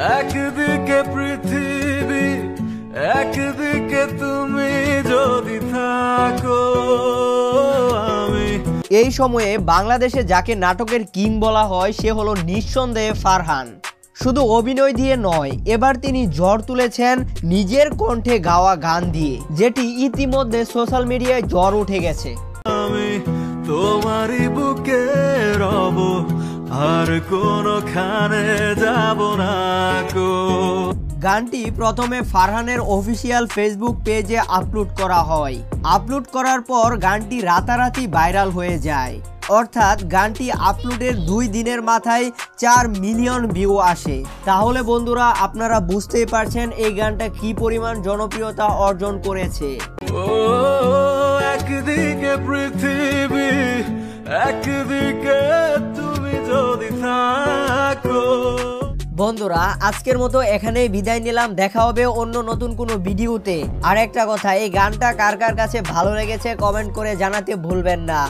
একদিকে পৃথিবী একদিকে তুমি যদি থাকো আমি। এই সময়ে বাংলাদেশে যাকে নাটকের কিং বলা হয় সে হলো নিঃসন্দেহে ফারহান। শুধু অভিনয় দিয়ে নয়, এবার তিনি ঝড় তুলেছেন নিজের কণ্ঠে গাওয়া গান দিয়ে, যেটি ইতিমধ্যে সোশ্যাল মিডিয়ায় ঝড় উঠে গেছে। আমি তোমারই বুকে রব, আর কোনোখানে যাব না গো। গানটি প্রথমে ফারহানের অফিসিয়াল ফেসবুক পেজে আপলোড করা হয়। আপলোড করার পর গানটি রাতারাতি ভাইরাল হয়ে যায়, অর্থাৎ গানটি আপলোডের 2 দিনের মাথায় 4 মিলিয়ন ভিউ আসে। তাহলে বন্ধুরা, আপনারা বুঝতেই পারছেন এই গানটা কি পরিমাণ জনপ্রিয়তা অর্জন করেছে। ও একদিকে পৃথিবী একদিকে তুমি যদি থাকো। বন্ধুরা, আজকের মতো এখানেই বিদায় নিলাম। দেখা হবে অন্য নতুন কোনো ভিডিওতে। আর একটা কথা, এই গানটা কার কার কাছে ভালো লেগেছে কমেন্ট করে জানাতে ভুলবেন না।